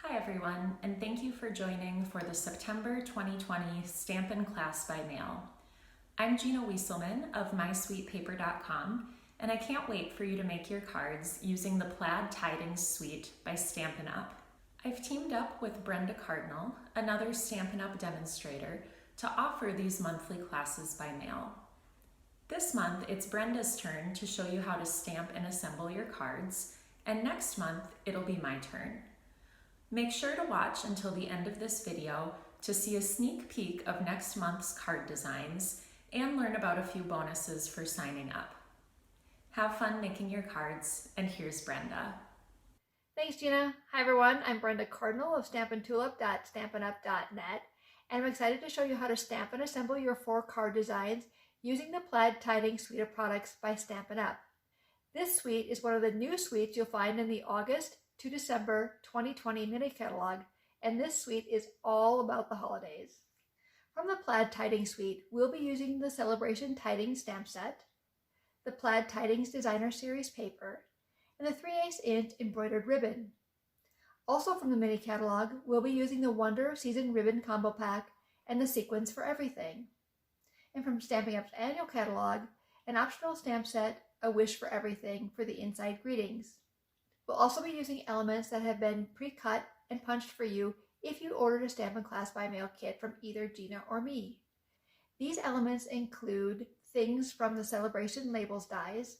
Hi everyone, and thank you for joining for the September 2020 Stampin' Class by Mail. I'm Gina Wieselman of MySweetPaper.com, and I can't wait for you to make your cards using the Plaid Tidings suite by Stampin' Up. I've teamed up with Brenda Cardinal, another Stampin' Up demonstrator, to offer these monthly classes by mail. This month, it's Brenda's turn to show you how to stamp and assemble your cards, and next month, it'll be my turn. Make sure to watch until the end of this video to see a sneak peek of next month's card designs and learn about a few bonuses for signing up. Have fun making your cards, and here's Brenda. Thanks, Gina. Hi, everyone. I'm Brenda Cardinal of stampintulip.stampinup.net, and I'm excited to show you how to stamp and assemble your 4 card designs using the Plaid Tidings suite of products by Stampin' Up. This suite is one of the new suites you'll find in the August to December 2020 mini catalog, and this suite is all about the holidays. From the Plaid Tidings suite, we'll be using the Celebration Tidings stamp set, the Plaid Tidings Designer Series paper, and the 3/8 inch embroidered ribbon. Also from the mini catalog, we'll be using the Wonder Season Ribbon Combo Pack and the Sequins for Everything. And from Stampin' Up's annual catalog, an optional stamp set, A Wish for Everything for the inside greetings. We'll also be using elements that have been pre-cut and punched for you if you ordered a Stampin' Class by Mail kit from either Gina or me. These elements include things from the Celebration Labels dies,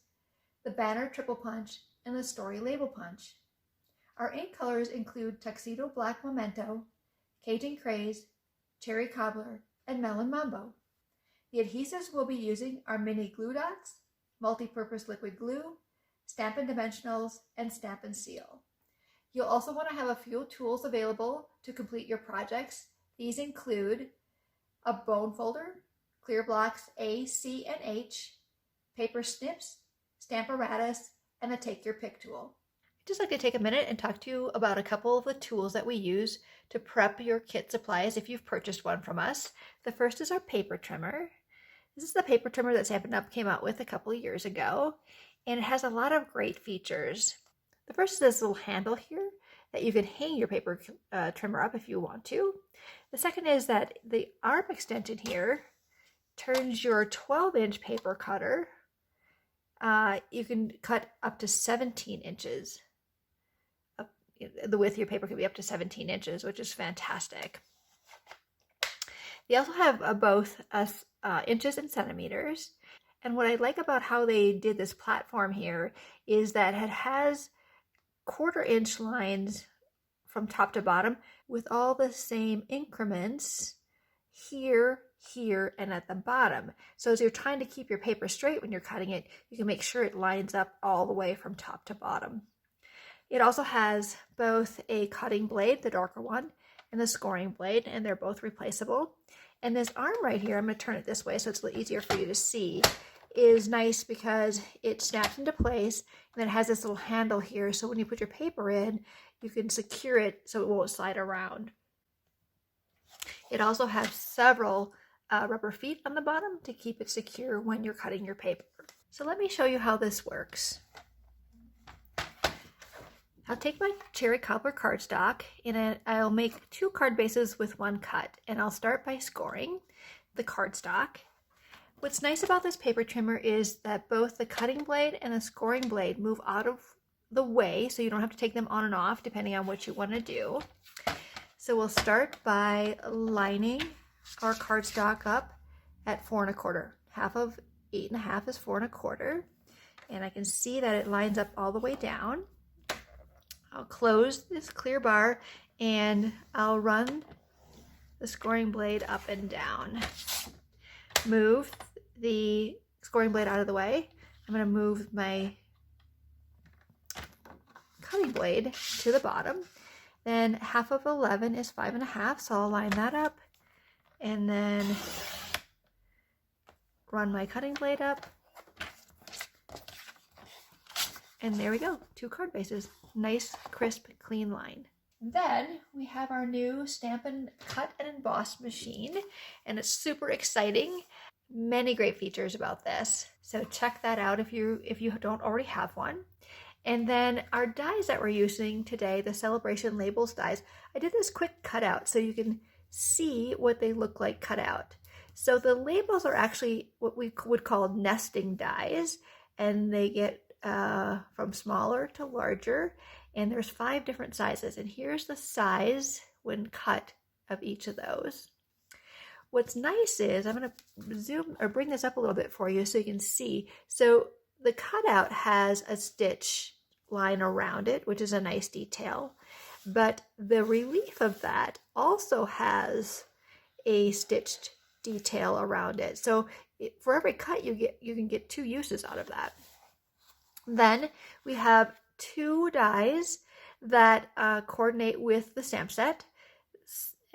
the Banner Triple Punch, and the Story Label Punch. Our ink colors include Tuxedo Black Memento, Cajun Craze, Cherry Cobbler, and Melon Mambo. The adhesives we'll be using are mini glue dots, multi-purpose liquid glue, Stampin' Dimensionals, and Stampin' Seal. You'll also want to have a few tools available to complete your projects. These include a bone folder, clear blocks A, C, and H, paper snips, Stamparatus, and a Take Your Pick tool. I'd just like to take a minute and talk to you about a couple of the tools that we use to prep your kit supplies if you've purchased one from us. The first is our paper trimmer. This is the paper trimmer that Stampin' Up came out with a couple of years ago, and it has a lot of great features. The first is this little handle here that you can hang your paper trimmer up if you want to. The second is that the arm extension here turns your 12-inch paper cutter. You can cut up to 17 inches. The width of your paper can be up to 17 inches, which is fantastic. They also have both inches and centimeters. And what I like about how they did this platform here is that it has 1/4 inch lines from top to bottom with all the same increments here, here, and at the bottom. So as you're trying to keep your paper straight when you're cutting it, you can make sure it lines up all the way from top to bottom. It also has both a cutting blade, the darker one, and the scoring blade, and they're both replaceable. And this arm right here, I'm going to turn it this way so it's a little easier for you to see, is nice because it snaps into place, and then it has this little handle here, so when you put your paper in, you can secure it so it won't slide around. It also has several rubber feet on the bottom to keep it secure when you're cutting your paper. So let me show you how this works. I'll take my Cherry Cobbler cardstock and I'll make 2 card bases with 1 cut, and I'll start by scoring the cardstock. What's nice about this paper trimmer is that both the cutting blade and the scoring blade move out of the way, so you don't have to take them on and off depending on what you want to do. So we'll start by lining our cardstock up at 4 1/4. Half of 8 1/2 is 4 1/4, and I can see that it lines up all the way down. I'll close this clear bar and I'll run the scoring blade up and down. Move the scoring blade out of the way. I'm going to move my cutting blade to the bottom. Then half of 11 is 5 1/2, so I'll line that up and then run my cutting blade up. And there we go, 2 card bases. Nice, crisp, clean line. Then we have our new Stampin' Cut and Emboss machine, and it's super exciting. Many great features about this, so check that out if you don't already have one. And then our dies that we're using today, the Celebration Labels dies, I did this quick cutout so you can see what they look like cut out. So the labels are actually what we would call nesting dies, and they get from smaller to larger, and there's 5 different sizes, and here's the size when cut of each of those. What's nice is, I'm going to zoom or bring this up a little bit for you so you can see. So the cutout has a stitch line around it, which is a nice detail, but the relief of that also has a stitched detail around it. So for every cut you can get 2 uses out of that. Then we have 2 dies that coordinate with the stamp set.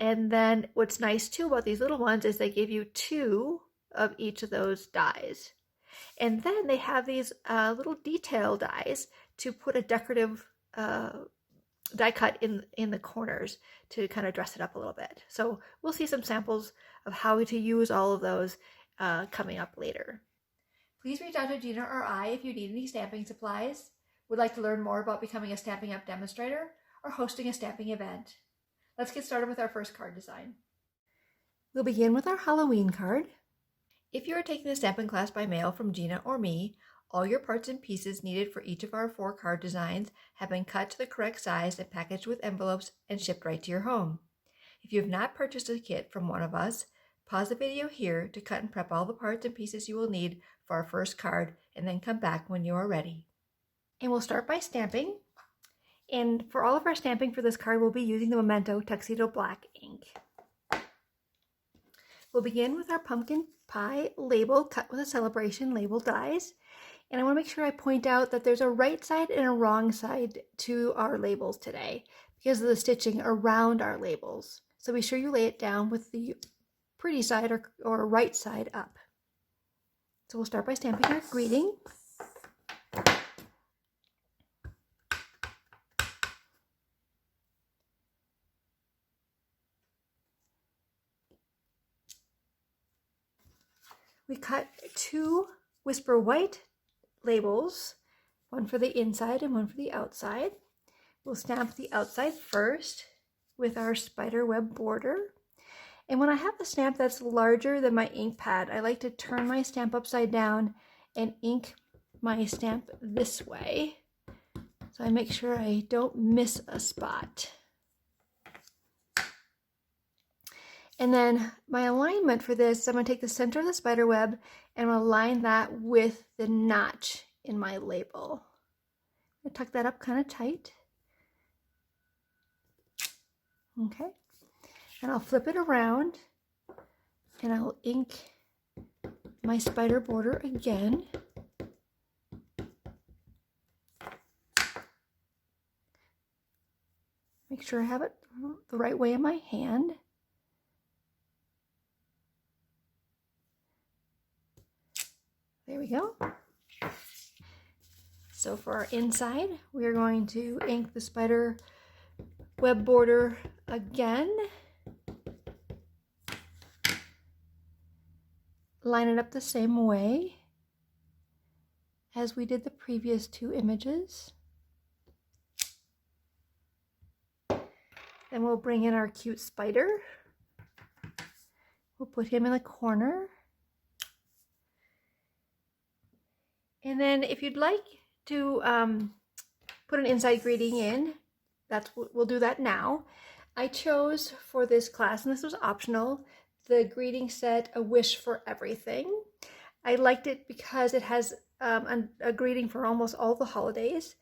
And then what's nice too about these little ones is they give you 2 of each of those dies. And then they have these little detail dies to put a decorative die cut in the corners to kind of dress it up a little bit. So we'll see some samples of how to use all of those coming up later. Please reach out to Gina or I if you need any stamping supplies, would like to learn more about becoming a Stampin' Up demonstrator, or hosting a stamping event. Let's get started with our first card design. We'll begin with our Halloween card. If you are taking the stamping class by mail from Gina or me, all your parts and pieces needed for each of our 4 card designs have been cut to the correct size and packaged with envelopes and shipped right to your home. If you have not purchased a kit from one of us, pause the video here to cut and prep all the parts and pieces you will need for our first card, and then come back when you are ready. And we'll start by stamping. And for all of our stamping for this card, we'll be using the MEMENTO Tuxedo Black ink. We'll begin with our pumpkin pie label cut with a celebration label dies. And I want to make sure I point out that there's a right side and a wrong side to our labels today because of the stitching around our labels. So be sure you lay it down with the pretty side or right side up. So we'll start by stamping our greeting. We cut 2 Whisper White labels, one for the inside and one for the outside. We'll stamp the outside first with our spider web border. And when I have a stamp that's larger than my ink pad, I like to turn my stamp upside down and ink my stamp this way, so I make sure I don't miss a spot. And then my alignment for this, I'm going to take the center of the spider web and align that with the notch in my label. I tuck that up kind of tight. Okay. And I'll flip it around and I'll ink my spider border again. Make sure I have it the right way in my hand. There we go. So for our inside, we are going to ink the spider web border again. Line it up the same way as we did the previous 2 images. Then we'll bring in our cute spider. We'll put him in the corner. And then if you'd like to put an inside greeting in, we'll do that now. I chose for this class, and this was optional, the greeting set A Wish for Everything. I liked it because it has a greeting for almost all the holidays.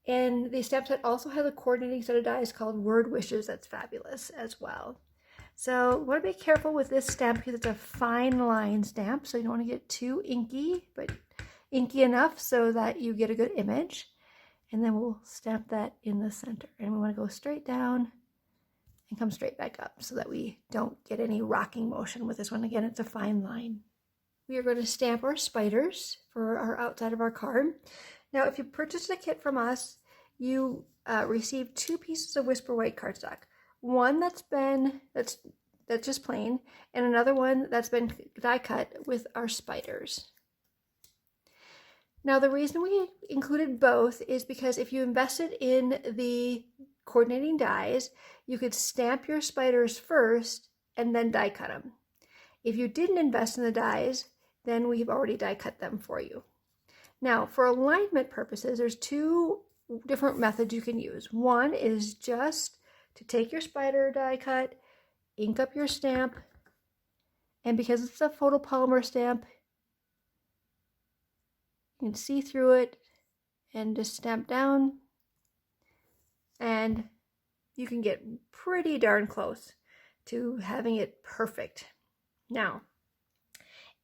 And the stamp set also has a coordinating set of dies called Word Wishes that's fabulous as well. So you want to be careful with this stamp because it's a fine line stamp, so you don't want to get too inky, but inky enough so that you get a good image. And then we'll stamp that in the center. And we want to go straight down and come straight back up so that we don't get any rocking motion with this one. Again, it's a fine line. We are going to stamp our spiders for our outside of our card. Now, if you purchased a kit from us, you receive 2 pieces of Whisper White cardstock. One that's just plain, and another one that's been die cut with our spiders. Now, the reason we included both is because if you invested in the coordinating dies, you could stamp your spiders first and then die cut them. If you didn't invest in the dies, then we've already die cut them for you. Now, for alignment purposes, there's two different methods you can use. One is just to take your spider die cut, ink up your stamp, and because it's a photopolymer stamp, you can see through it and just stamp down, and you can get pretty darn close to having it perfect. Now,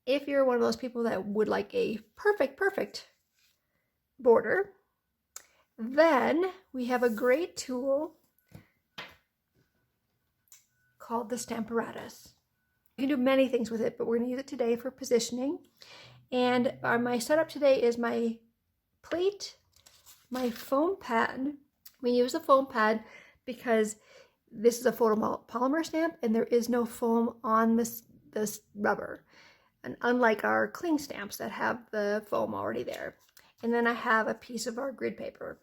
if you're one of those people that would like a perfect border, then we have a great tool called the Stamparatus. You can do many things with it, but we're going to use it today for positioning. And my setup today is my plate, my foam pad. We use a foam pad because this is a photopolymer stamp and there is no foam on this rubber. And unlike our cling stamps that have the foam already there. And then I have a piece of our grid paper.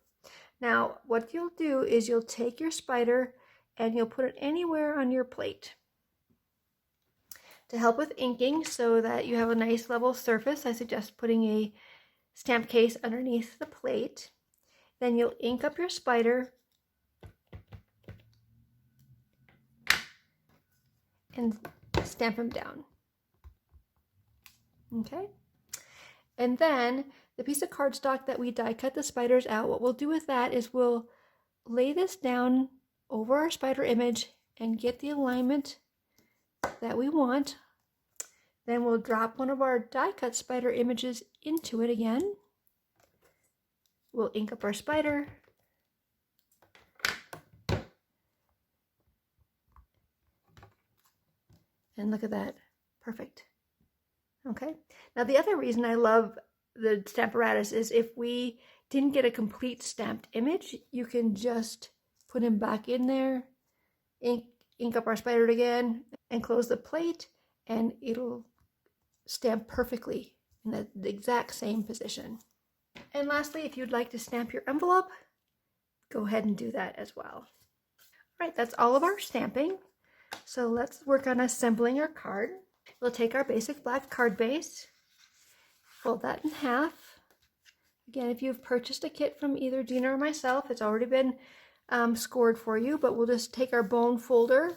Now, what you'll do is you'll take your spider and you'll put it anywhere on your plate. To help with inking so that you have a nice level surface, I suggest putting a stamp case underneath the plate. Then you'll ink up your spider and stamp them down. Okay? And then the piece of cardstock that we die cut the spiders out, what we'll do with that is we'll lay this down over our spider image and get the alignment that we want. Then we'll drop one of our die cut spider images into it again. We'll ink up our spider. And look at that, perfect. Okay, now the other reason I love the Stamparatus is if we didn't get a complete stamped image, you can just put him back in there, ink up our spider again, and close the plate, and it'll stamp perfectly in the exact same position. And lastly, if you'd like to stamp your envelope, go ahead and do that as well. All right, that's all of our stamping. So let's work on assembling our card. We'll take our basic black card base, fold that in half. Again, if you've purchased a kit from either Gina or myself, it's already been scored for you, but we'll just take our bone folder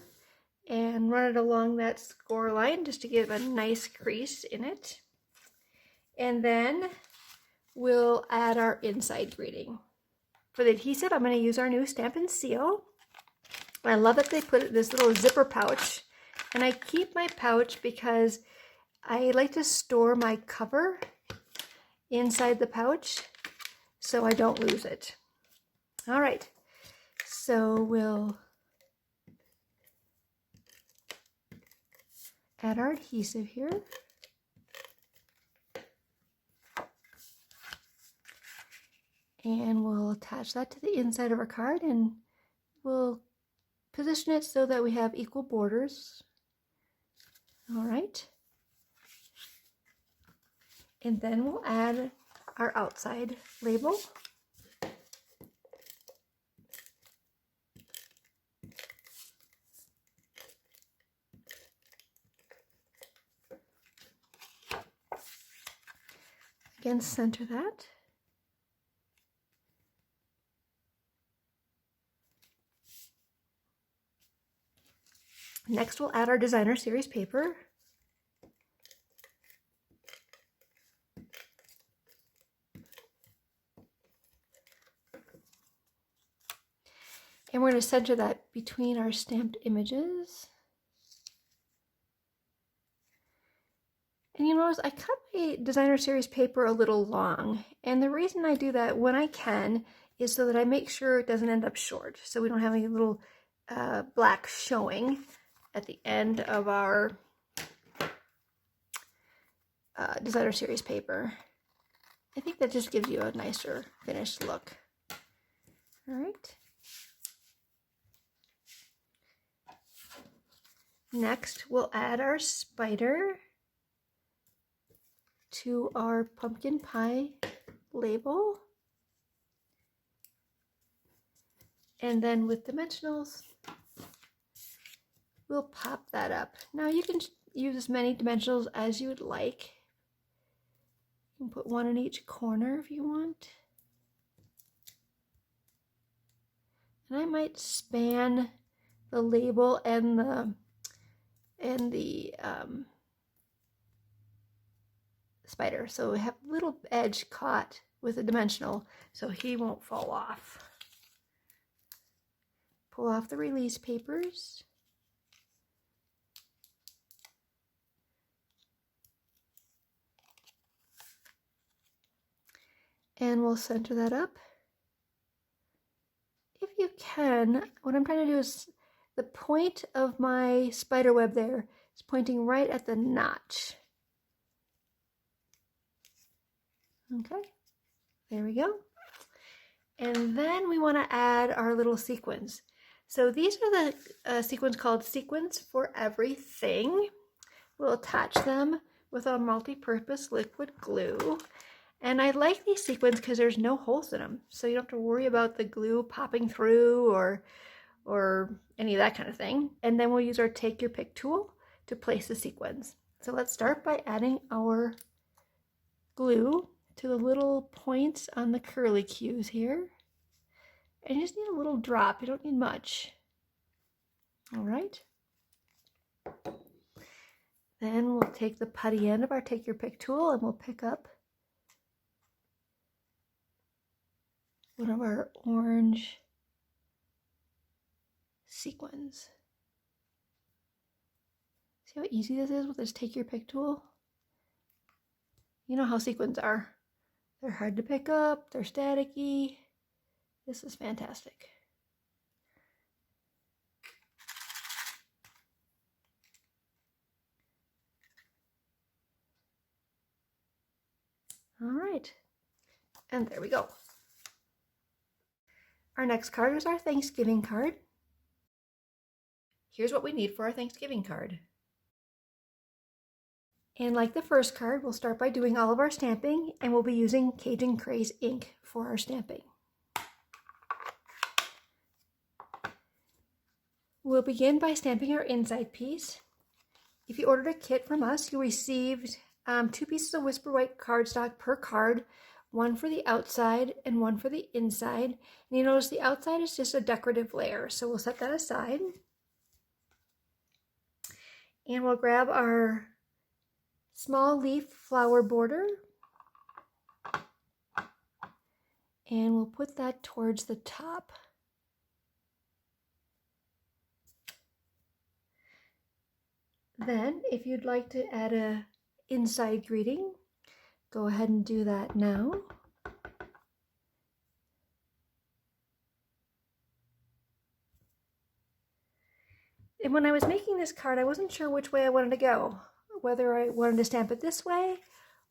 and run it along that score line just to give a nice crease in it. And then we'll add our inside greeting. For the adhesive, I'm going to use our new Stampin' Seal. I love that they put this little zipper pouch, and I keep my pouch because I like to store my cover inside the pouch so I don't lose it. All right, so we'll add our adhesive here. And we'll attach that to the inside of our card, and we'll position it so that we have equal borders. All right. And then we'll add our outside label. Again, center that. Next, we'll add our designer series paper. And we're going to center that between our stamped images. And you notice I cut my designer series paper a little long. And the reason I do that when I can is so that I make sure it doesn't end up short. So we don't have any little black showing at the end of our designer series paper. I think that just gives you a nicer finished look. All right. Next, we'll add our spider to our pumpkin pie label. And then with dimensionals, we'll pop that up. Now you can use as many dimensionals as you would like. You can put one in each corner if you want. And I might span the label and the spider, so we have a little edge caught with a dimensional so he won't fall off. Pull off the release papers. And we'll center that up. If you can, what I'm trying to do is the point of my spider web there is pointing right at the notch. Okay, there we go. And then we want to add our little sequins. So these are the sequins called Sequins for Everything. We'll attach them with our multi-purpose liquid glue. And I like these sequins because there's no holes in them. So you don't have to worry about the glue popping through or any of that kind of thing. And then we'll use our Take Your Pick tool to place the sequins. So let's start by adding our glue to the little points on the curly cues here. And you just need a little drop, you don't need much. All right. Then we'll take the putty end of our Take Your Pick tool and we'll pick up one of our orange sequins. See how easy this is with this Take Your Pick tool? You know how sequins are. They're hard to pick up, they're staticky. This is fantastic. All right, and there we go. Our next card is our Thanksgiving card. Here's what we need for our Thanksgiving card. And like the first card, we'll start by doing all of our stamping, and we'll be using Cajun Craze ink for our stamping. We'll begin by stamping our inside piece. If you ordered a kit from us, you received 2 pieces of Whisper White cardstock per card, one for the outside and one for the inside. And you notice the outside is just a decorative layer, so we'll set that aside. And we'll grab our small leaf flower border and we'll put that towards the top. Then, if you'd like to add a inside greeting, go ahead and do that now. And when I was making this card, I wasn't sure which way I wanted to go, whether I wanted to stamp it this way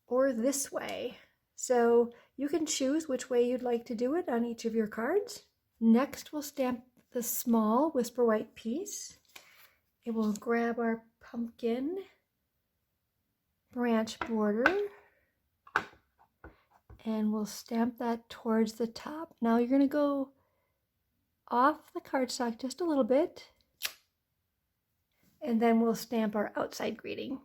or this way. So you can choose which way you'd like to do it on each of your cards. Next, we'll stamp the small Whisper White piece. And we'll grab our pumpkin branch border and we'll stamp that towards the top. Now you're going to go off the cardstock just a little bit and then we'll stamp our outside greeting.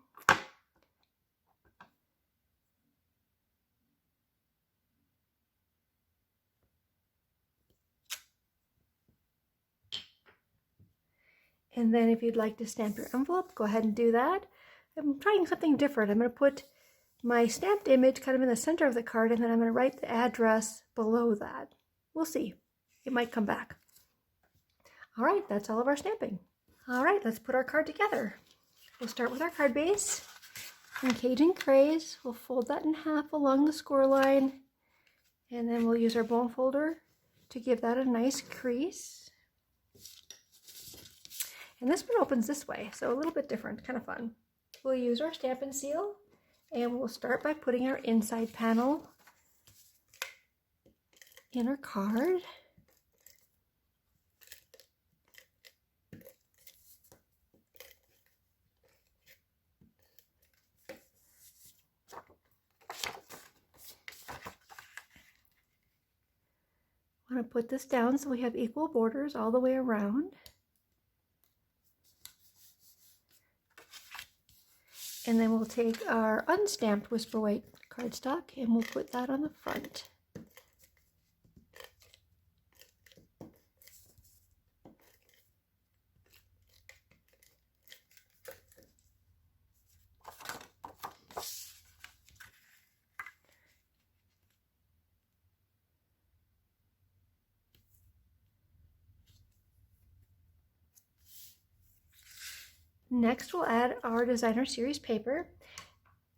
And then if you'd like to stamp your envelope, go ahead and do that. I'm trying something different. I'm going to put my stamped image kind of in the center of the card, and then I'm going to write the address below that. We'll see. It might come back. All right, that's all of our stamping. All right, let's put our card together. We'll start with our card base. In Cajun Craze, we'll fold that in half along the score line, and then we'll use our bone folder to give that a nice crease. And this one opens this way, so a little bit different, kind of fun. We'll use our Stampin' Seal, and we'll start by putting our inside panel in our card. I'm going to put this down so we have equal borders all the way around. And then we'll take our unstamped Whisper White cardstock and we'll put that on the front. Next, we'll add our designer series paper.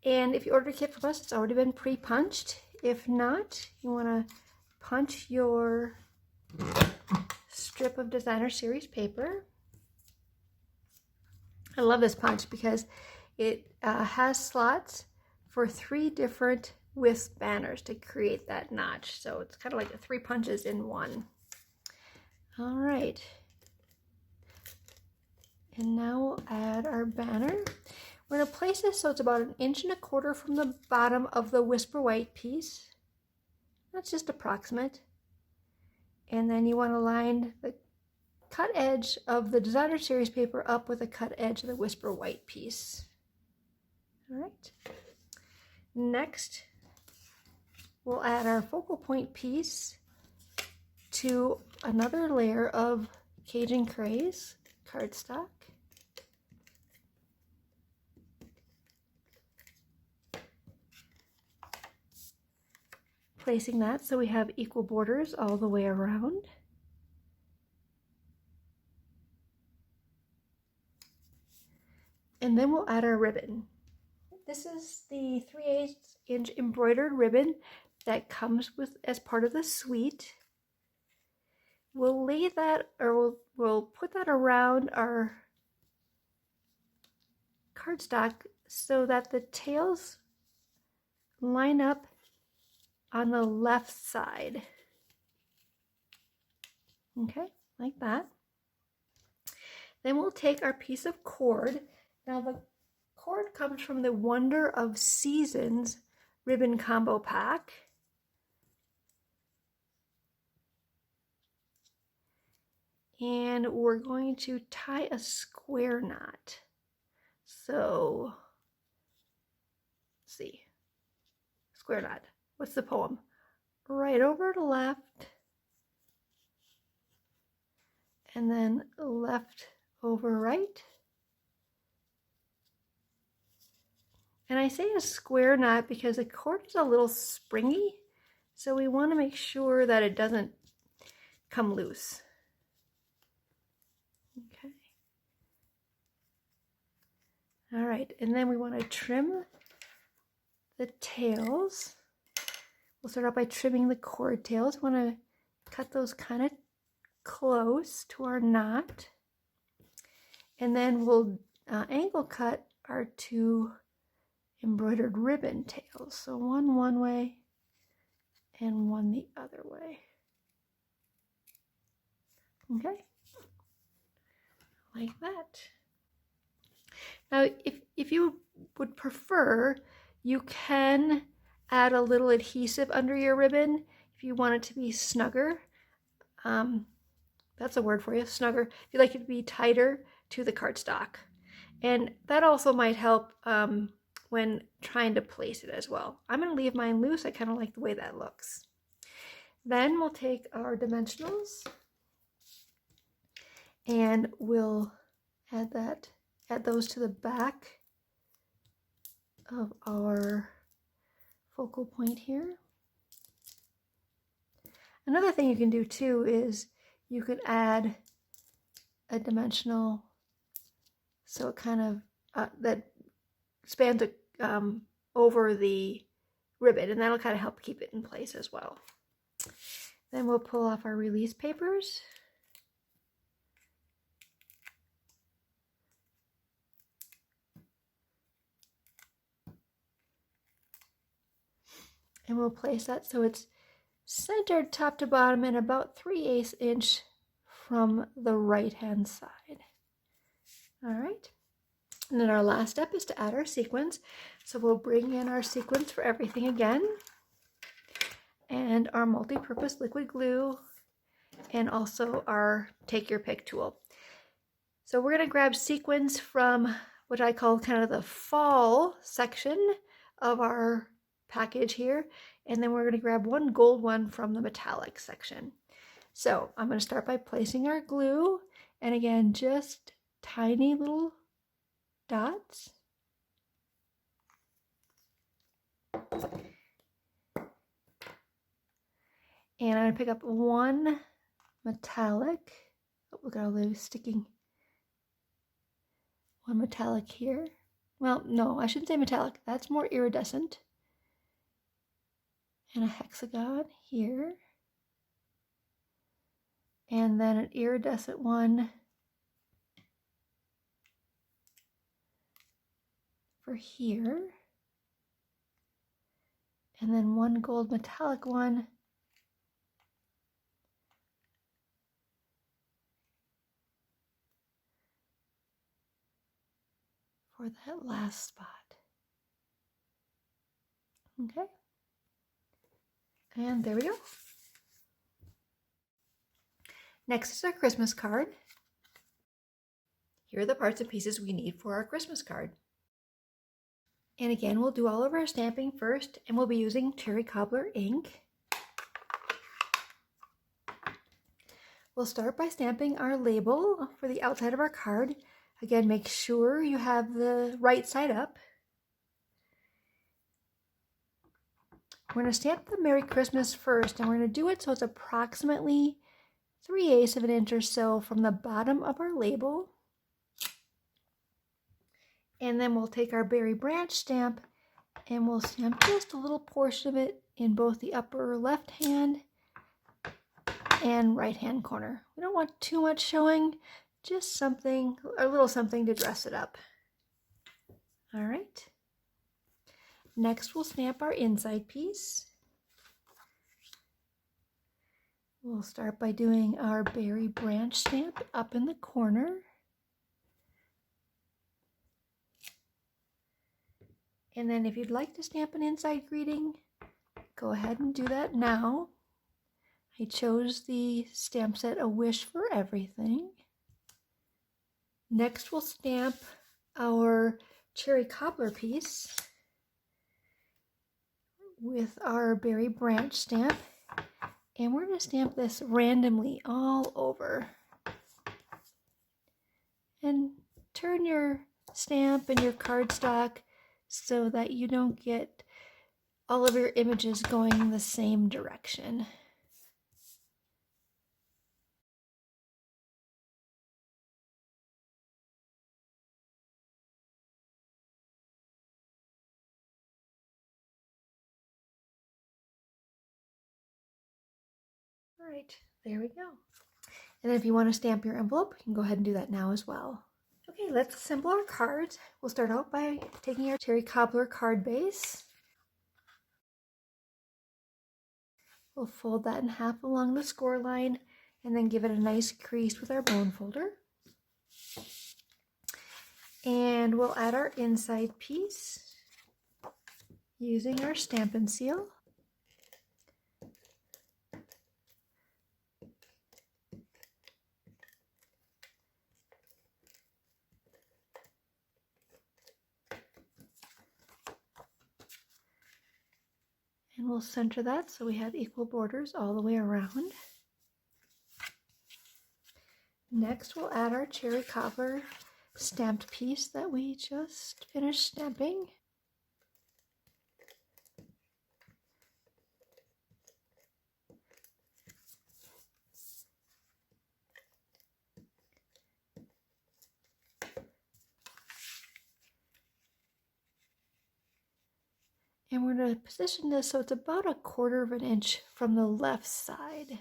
And if you ordered a kit from us, it's already been pre-punched. If not, you want to punch your strip of designer series paper. I love this punch because it has slots for 3 different wisp banners to create that notch. So it's kind of like 3 punches in one. All right. And now we'll add our banner. We're going to place this so it's about 1.25 inches from the bottom of the Whisper White piece. That's just approximate. And then you want to line the cut edge of the designer series paper up with the cut edge of the Whisper White piece. All right. Next, we'll add our focal point piece to another layer of Cajun Craze cardstock. Placing that so we have equal borders all the way around. And then we'll add our ribbon. This is the 3/8 inch embroidered ribbon that comes with as part of the suite. We'll lay that, or we'll put that around our cardstock so that the tails line up on the left side. Okay, like that. Then we'll take our piece of cord. Now the cord comes from the Wonder of Seasons ribbon combo pack. And we're going to tie a square knot. So, let's see, square knot. What's the poem? Right over to left, and then left over right. And I say a square knot because the cord is a little springy, so we want to make sure that it doesn't come loose. Okay. All right, and then we want to trim the tails. We'll start out by trimming the cord tails. We want to cut those kind of close to our knot. And then we'll angle cut our 2 embroidered ribbon tails. So one way and one the other way. Okay, like that. Now, if you would prefer, you can add a little adhesive under your ribbon if you want it to be snugger. That's a word for you, snugger. If you'd like it to be tighter to the cardstock. And that also might help when trying to place it as well. I'm going to leave mine loose. I kind of like the way that looks. Then we'll take our dimensionals and we'll add those to the back of our focal point here. Another thing you can do too is you could add a dimensional so it kind of that spans over the ribbon, and that'll kind of help keep it in place as well. Then we'll pull off our release papers. And we'll place that so it's centered top to bottom and about 3/8 inch from the right hand side. All right. And then our last step is to add our sequins. So we'll bring in our sequins for everything again. And our multi-purpose liquid glue and also our take your pick tool. So we're going to grab sequins from what I call kind of the fall section of our package here, and then we're going to grab one gold one from the metallic section. So I'm going to start by placing our glue, and again, just tiny little dots. And I'm going to pick up one metallic. Oh, look at all those sticking. One metallic here. Well, no, I shouldn't say metallic. That's more iridescent. And a hexagon here. And then an iridescent one for here. And then one gold metallic one for that last spot. Okay. And there we go. Next is our Christmas card. Here are the parts and pieces we need for our Christmas card. And again, we'll do all of our stamping first, and we'll be using Cherry Cobbler ink. We'll start by stamping our label for the outside of our card. Again, make sure you have the right side up. We're going to stamp the Merry Christmas first, and we're going to do it so it's approximately 3/8 of an inch or so from the bottom of our label. And then we'll take our berry branch stamp and we'll stamp just a little portion of it in both the upper left hand and right hand corner. We don't want too much showing, just something, a little something to dress it up. All right. Next, we'll stamp our inside piece. We'll start by doing our berry branch stamp up in the corner. And then if you'd like to stamp an inside greeting, go ahead and do that now. I chose the stamp set A Wish for Everything. Next, we'll stamp our Cherry Cobbler piece with our berry branch stamp. And we're going to stamp this randomly all over. And turn your stamp and your cardstock so that you don't get all of your images going in the same direction. All right, there we go. And then if you want to stamp your envelope, you can go ahead and do that now as well. Okay, let's assemble our cards. We'll start out by taking our Cherry Cobbler card base. We'll fold that in half along the score line and then give it a nice crease with our bone folder. And we'll add our inside piece using our Stampin' Seal. And we'll center that so we have equal borders all the way around. Next, we'll add our Cherry Cobbler stamped piece that we just finished stamping. And we're going to position this so it's about 1/4 of an inch from the left side.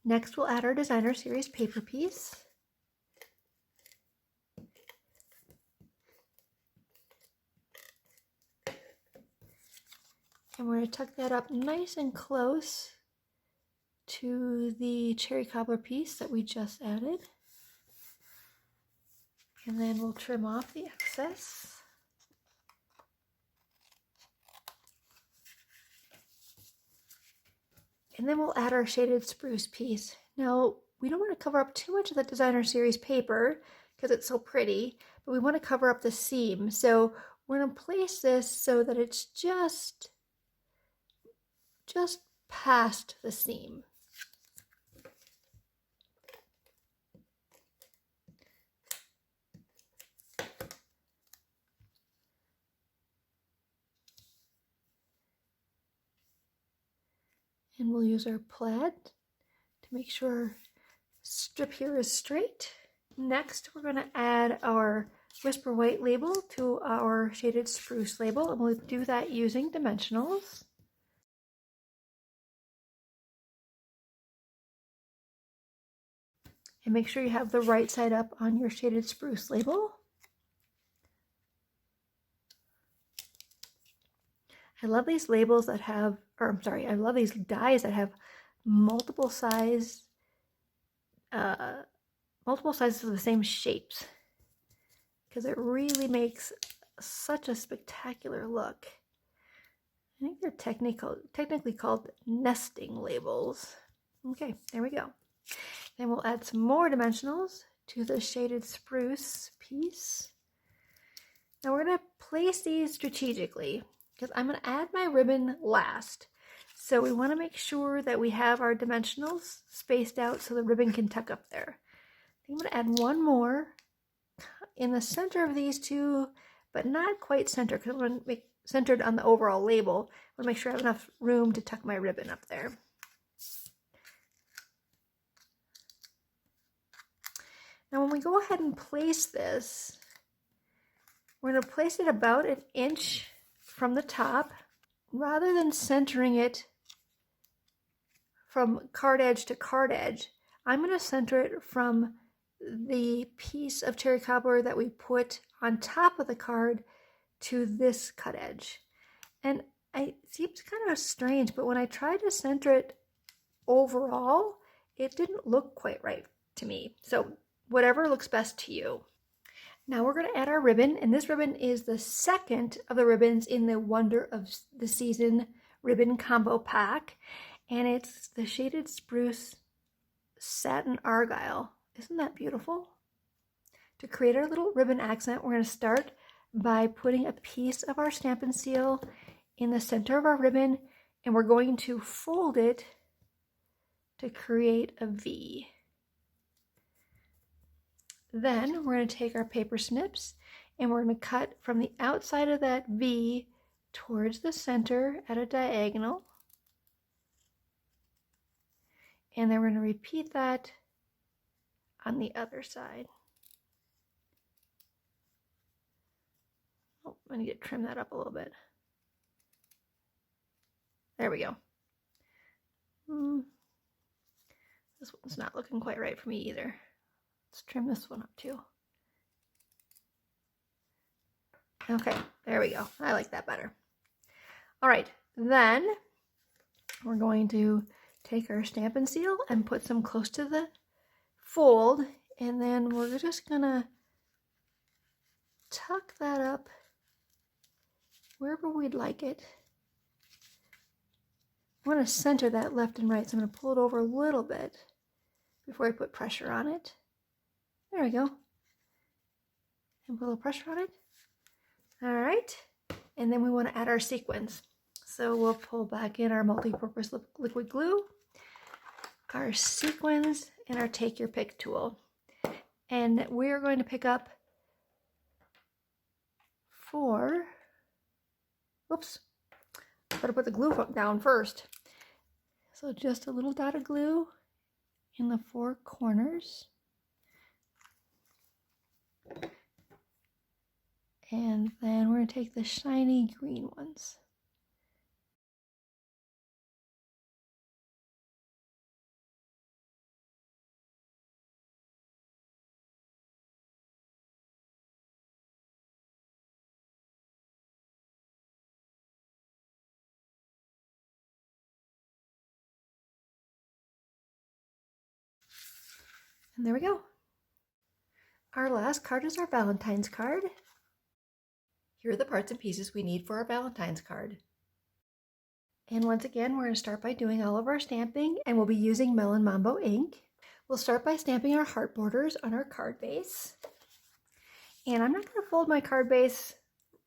Next, we'll add our Designer Series paper piece. And we're going to tuck that up nice and close to the Cherry Cobbler piece that we just added. And then we'll trim off the excess. And then we'll add our shaded spruce piece. Now, we don't want to cover up too much of the designer series paper because it's so pretty, but we want to cover up the seam. So we're going to place this so that it's just past the seam. And we'll use our plaid to make sure our strip here is straight. Next, we're going to add our Whisper White label to our shaded spruce label, and we'll do that using dimensionals. And make sure you have the right side up on your shaded spruce label. I love these labels that have, I love these dies that have multiple sizes of the same shapes, because it really makes such a spectacular look. I think they're technically called nesting labels. Okay, there we go. Then we'll add some more dimensionals to the shaded spruce piece. Now we're going to place these strategically because I'm going to add my ribbon last. So we want to make sure that we have our dimensionals spaced out so the ribbon can tuck up there. I'm going to add one more in the center of these two, but not quite center because I want to make centered on the overall label. I want to make sure I have enough room to tuck my ribbon up there. Now when we go ahead and place this, we're going to place it about an inch from the top. Rather than centering it from card edge to card edge, I'm going to center it from the piece of cherry cobbler that we put on top of the card to this cut edge. And it seems kind of strange, but when I tried to center it overall, it didn't look quite right to me. So whatever looks best to you. Now we're going to add our ribbon, and this ribbon is the second of the ribbons in the Wonder of the Season ribbon combo pack, and it's the shaded spruce satin argyle. Isn't that beautiful? To create our little ribbon accent, we're going to start by putting a piece of our Stampin' Seal in the center of our ribbon, and we're going to fold it to create a V. Then we're going to take our paper snips and we're going to cut from the outside of that V towards the center at a diagonal. And then we're going to repeat that on the other side. Oh, I need to trim that up a little bit. There we go. This one's not looking quite right for me either. Let's trim this one up too. Okay, there we go. I like that better. All right, then we're going to take our Stampin' Seal and put some close to the fold, and then we're just gonna tuck that up wherever we'd like it. I want to center that left and right, so I'm going to pull it over a little bit before I put pressure on it. There we go. And put a little pressure on it. All right. And then we want to add our sequins. So we'll pull back in our multi-purpose liquid glue, our sequins, and our take your pick tool. And we're going to pick up 4, oops, better put the glue down first. So just a little dot of glue in the 4 corners. And then we're going to take the shiny green ones. And there we go. Our last card is our Valentine's card. Here are the parts and pieces we need for our Valentine's card. And once again, we're going to start by doing all of our stamping, and we'll be using Melon Mambo ink. We'll start by stamping our heart borders on our card base. And I'm not going to fold my card base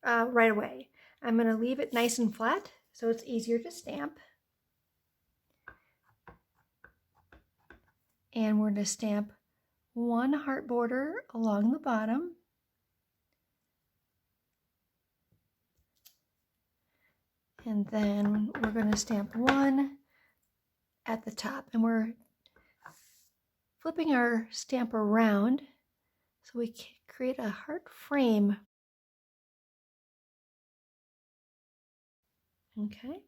right away. I'm going to leave it nice and flat so it's easier to stamp. And we're going to stamp one heart border along the bottom. And then we're going to stamp one at the top. And we're flipping our stamp around so we create a heart frame. Okay.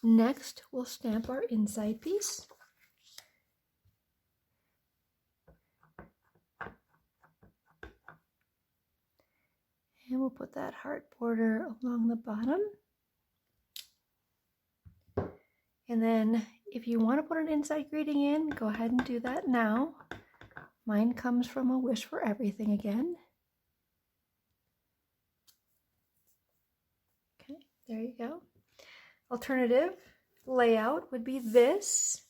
Next, we'll stamp our inside piece. And we'll put that heart border along the bottom. And then if you want to put an inside greeting in, go ahead and do that now. Mine comes from A Wish for Everything again. Okay, there you go. Alternative layout would be this.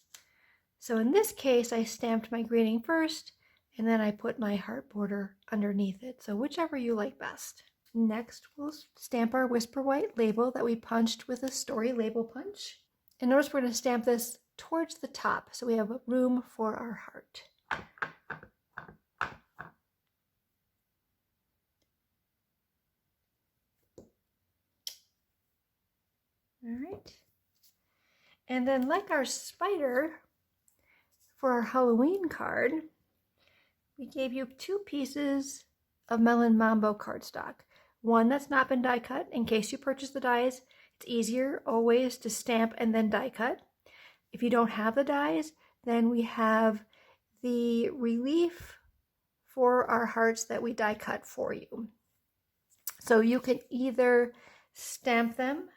So in this case, I stamped my greeting first, and then I put my heart border underneath it. So whichever you like best. Next, we'll stamp our Whisper White label that we punched with a story label punch. And notice we're going to stamp this towards the top so we have room for our heart. All right. And then like our spider for our Halloween card, we gave you 2 pieces of Melon Mambo cardstock. One that's not been die cut in case you purchase the dies. It's easier always to stamp and then die cut. If you don't have the dies, then we have the relief for our hearts that we die cut for you. So you can either stamp them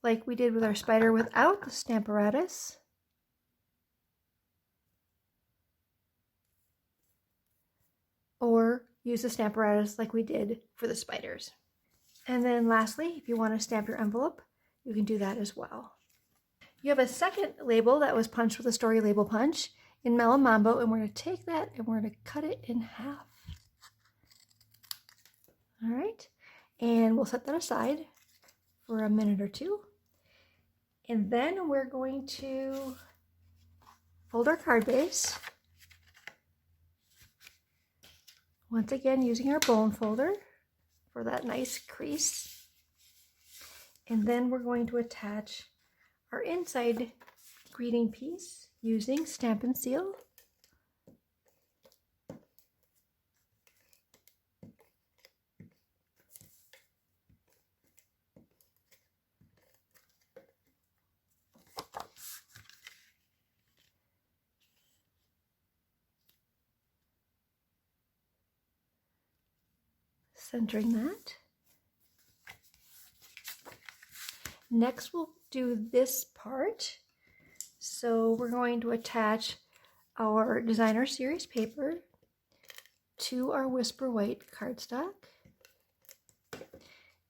like we did with our spider without the Stamparatus, or use the Stamparatus like we did for the spiders. And then lastly, if you want to stamp your envelope, you can do that as well. You have a second label that was punched with a story label punch in Melon Mambo, and we're going to take that and we're going to cut it in half. All right, and we'll set that aside for a minute or two. And then we're going to fold our card base. Once again, using our bone folder for that nice crease. And then we're going to attach our inside greeting piece using Stampin' Seal. Centering that. Next, we'll do this part. So we're going to attach our designer series paper to our Whisper White cardstock.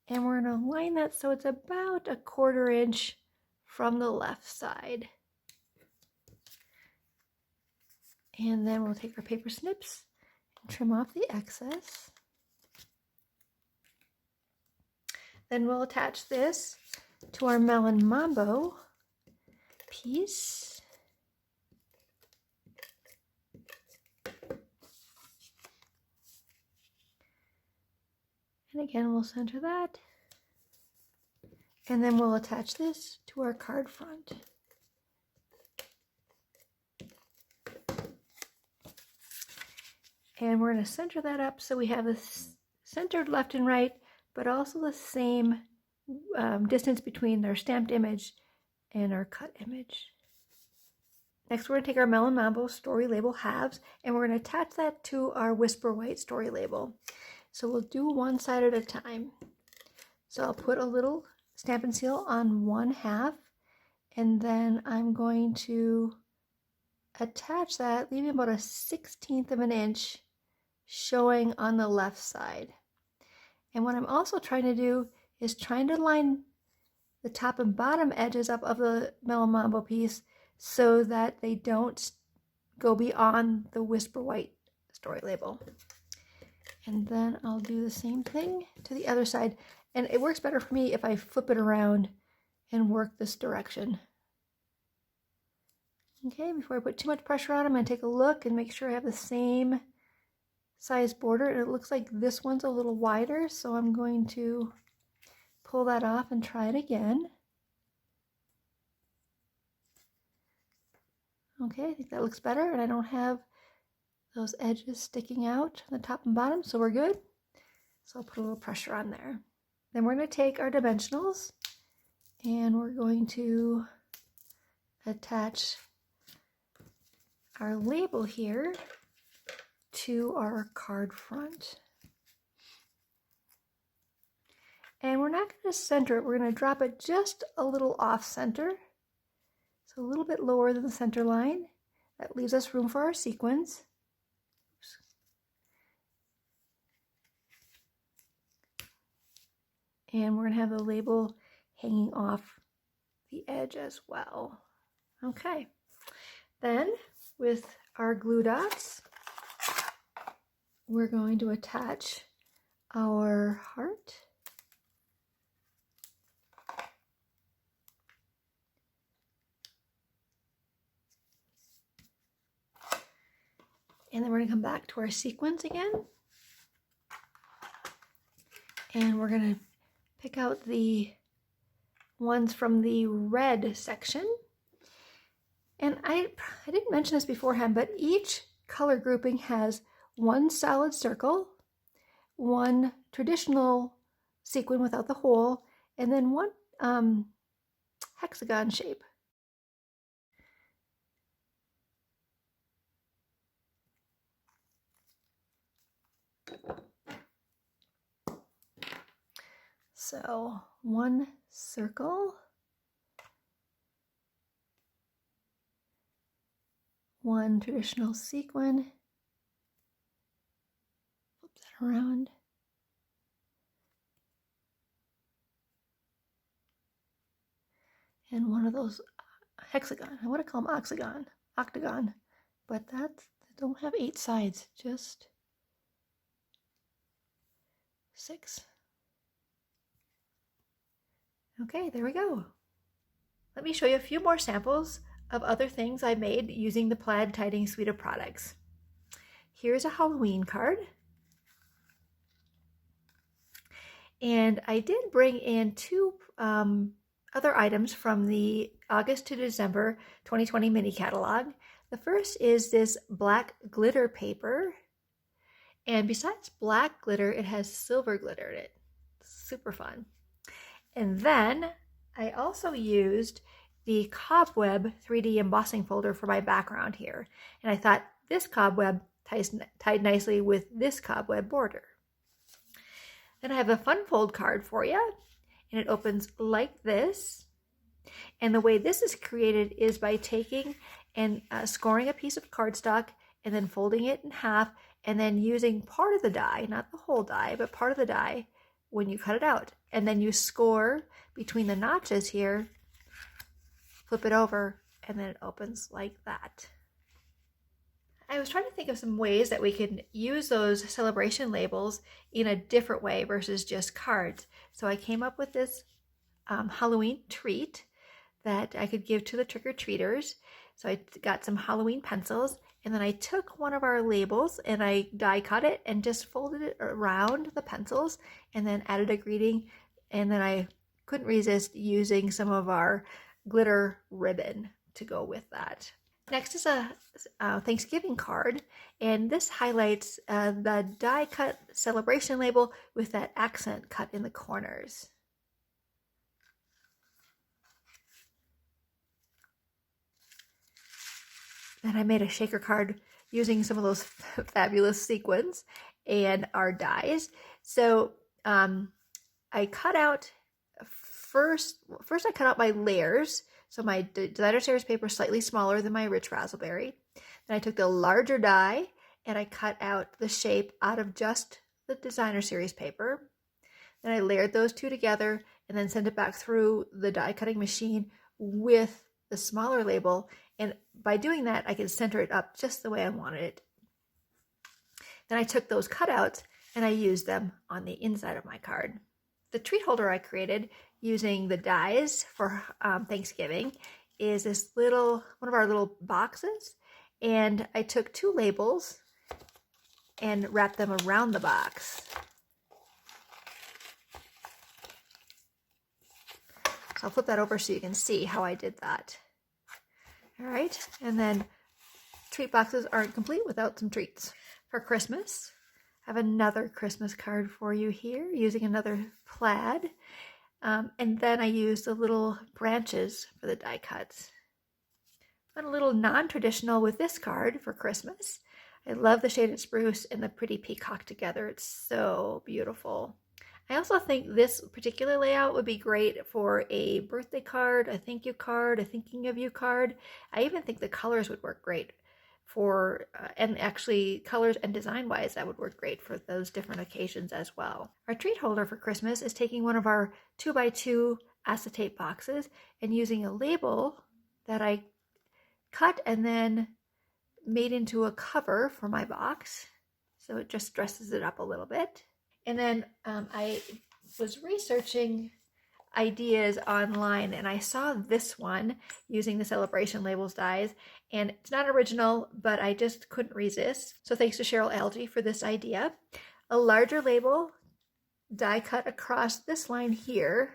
And we're going to line that so it's about 1/4 inch from the left side. And then we'll take our paper snips and trim off the excess. Then we'll attach this to our Melon Mambo piece. And again, we'll center that. And then we'll attach this to our card front. And we're going to center that up so we have this centered left and right, but also the same distance between our stamped image and our cut image. Next, we're going to take our Melon Mambo story label halves, and we're going to attach that to our Whisper White story label. So we'll do one side at a time. So I'll put a little Stampin' Seal on one half, and then I'm going to attach that, leaving about 1/16 of an inch showing on the left side. And what I'm also trying to do is trying to line the top and bottom edges up of the Mellow Mambo piece so that they don't go beyond the Whisper White story label. And then I'll do the same thing to the other side. And it works better for me if I flip it around and work this direction. Okay, before I put too much pressure on, I'm going to take a look and make sure I have the same size border. And it looks like this one's a little wider, so I'm going to pull that off and try it again. Okay, I think that looks better, and I don't have those edges sticking out on the top and bottom, so we're good. So I'll put a little pressure on there. Then we're going to take our dimensionals and we're going to attach our label here to our card front. And we're not going to center it, we're going to drop it just a little off center. So a little bit lower than the center line. That leaves us room for our sequins. Oops. And we're going to have the label hanging off the edge as well. Okay, then with our glue dots, we're going to attach our heart. And then we're going to come back to our sequins again. And we're going to pick out the ones from the red section. And I didn't mention this beforehand, but each color grouping has one solid circle, one traditional sequin without the hole, and then one hexagon shape. So one circle, one traditional sequin, flip that around, and one of those hexagon. I want to call them octagon, but they don't have 8 sides, just 6. Okay, there we go. Let me show you a few more samples of other things I made using the Plaid Tidings suite of products. Here's a Halloween card. And I did bring in 2 other items from the August to December 2020 mini catalog. The first is this black glitter paper. And besides black glitter, it has silver glitter in it. Super fun. And then I also used the cobweb 3D embossing folder for my background here. And I thought this cobweb tied nicely with this cobweb border. Then I have a fun fold card for you. And it opens like this. And the way this is created is by taking and scoring a piece of cardstock and then folding it in half and then using part of the die, not the whole die, but part of the die when you cut it out. And then you score between the notches here, flip it over, and then it opens like that. I was trying to think of some ways that we could use those celebration labels in a different way versus just cards. So I came up with this Halloween treat that I could give to the trick-or-treaters. So I got some Halloween pencils, and then I took one of our labels and I die cut it and just folded it around the pencils and then added a greeting. And then I couldn't resist using some of our glitter ribbon to go with that. Next is a Thanksgiving card, and this highlights the die cut celebration label with that accent cut in the corners. And I made a shaker card using some of those fabulous sequins and our dies. So I cut out first I cut out my layers. So my designer series paper is slightly smaller than my rich raspberry. Then I took the larger die and I cut out the shape out of just the designer series paper. Then I layered those two together and then send it back through the die cutting machine with the smaller label. And by doing that, I can center it up just the way I wanted it. Then I took those cutouts and I used them on the inside of my card. The treat holder I created using the dies for Thanksgiving is this one of our little boxes. And I took 2 labels and wrapped them around the box. So I'll flip that over so you can see how I did that. All right, and then treat boxes aren't complete without some treats. For Christmas, I have another Christmas card for you here using another plaid. And then I used the little branches for the die cuts. Went a little non-traditional with this card for Christmas. I love the shaded spruce and the pretty peacock together. It's so beautiful. I also think this particular layout would be great for a birthday card, a thank you card, a thinking of you card. I even think the colors would work great for, and actually colors and design-wise, that would work great for those different occasions as well. Our treat holder for Christmas is taking one of our 2x2 acetate boxes and using a label that I cut and then made into a cover for my box. So it just dresses it up a little bit. And then I was researching ideas online and I saw this one using the Celebration Labels dies, and it's not original, but I just couldn't resist. So thanks to Cheryl Algie for this idea. A larger label die cut across this line here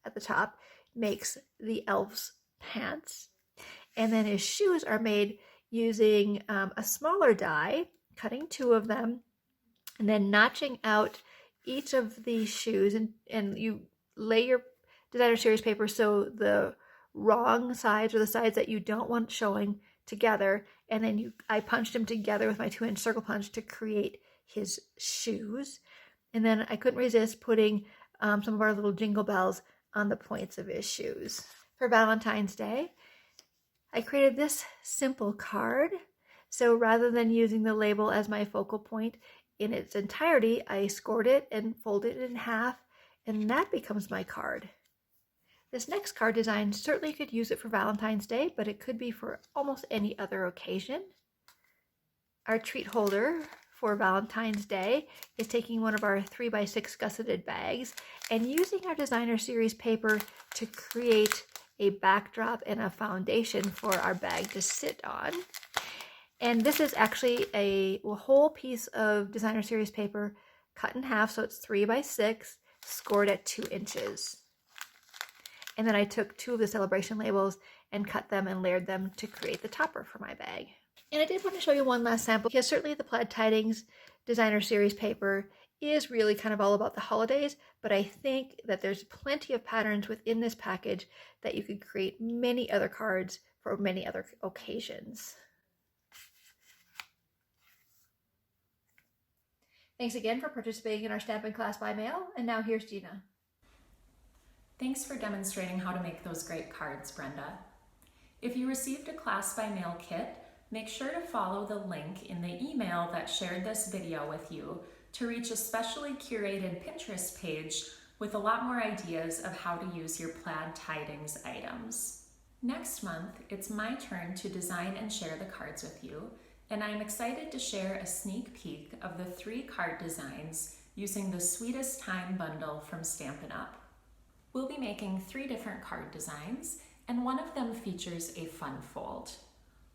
at the top makes the elf's pants. And then his shoes are made using a smaller die, cutting 2 of them, and then notching out each of these shoes, and you lay your designer series paper so the wrong sides or the sides that you don't want showing together, and then I punched them together with my 2-inch circle punch to create his shoes. And then I couldn't resist putting some of our little jingle bells on the points of his shoes. For Valentine's Day, I created this simple card. So rather than using the label as my focal point in its entirety, I scored it and folded it in half, and that becomes my card. This next card design, certainly could use it for Valentine's Day, but it could be for almost any other occasion. Our treat holder for Valentine's Day is taking one of our 3x6 gusseted bags and using our designer series paper to create a backdrop and a foundation for our bag to sit on. And this is actually a whole piece of designer series paper cut in half, so it's 3x6, scored at 2 inches. And then I took 2 of the celebration labels and cut them and layered them to create the topper for my bag. And I did want to show you one last sample, because certainly the Plaid Tidings designer series paper is really kind of all about the holidays, but I think that there's plenty of patterns within this package that you could create many other cards for many other occasions. Thanks again for participating in our stamping class by mail, and now here's Gina. Thanks for demonstrating how to make those great cards, Brenda. If you received a class by mail kit, make sure to follow the link in the email that shared this video with you to reach a specially curated Pinterest page with a lot more ideas of how to use your Plaid Tidings items. Next month, it's my turn to design and share the cards with you, and I'm excited to share a sneak peek of the 3 card designs using the Sweetest Time bundle from Stampin' Up. We'll be making 3 different card designs, and one of them features a fun fold.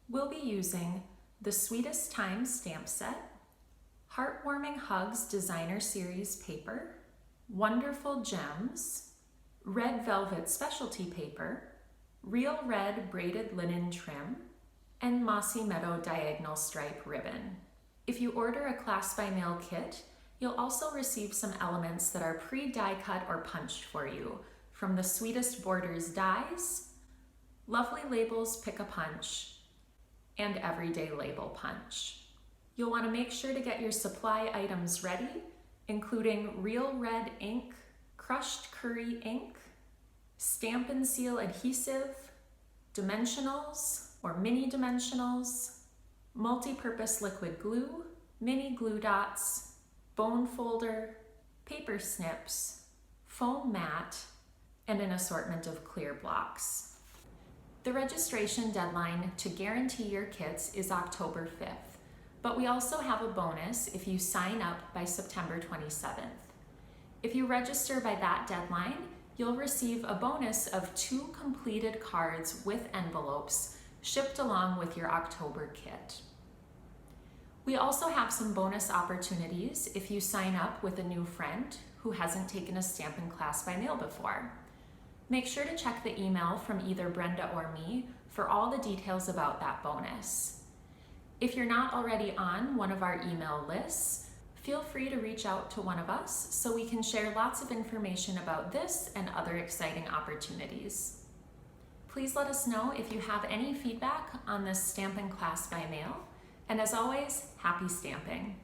We'll be using the Sweetest Time stamp set, Heartwarming Hugs designer series paper, Wonderful Gems, Red Velvet specialty paper, Real Red braided linen trim, and Mossy Meadow diagonal stripe ribbon. If you order a class by mail kit, you'll also receive some elements that are pre-die cut or punched for you from the Sweetest Borders dies, Lovely Labels Pick a Punch, and Everyday Label Punch. You'll want to make sure to get your supply items ready, including Real Red ink, crushed curry ink, Stampin' Seal adhesive, dimensionals or mini dimensionals, multi-purpose liquid glue, mini glue dots, bone folder, paper snips, foam mat, and an assortment of clear blocks. The registration deadline to guarantee your kits is October 5th, but we also have a bonus if you sign up by September 27th. If you register by that deadline, you'll receive a bonus of 2 completed cards with envelopes shipped along with your October kit. We also have some bonus opportunities if you sign up with a new friend who hasn't taken a Stampin' class by mail before. Make sure to check the email from either Brenda or me for all the details about that bonus. If you're not already on one of our email lists, feel free to reach out to one of us so we can share lots of information about this and other exciting opportunities. Please let us know if you have any feedback on this Stampin' class by mail, and as always, happy stamping!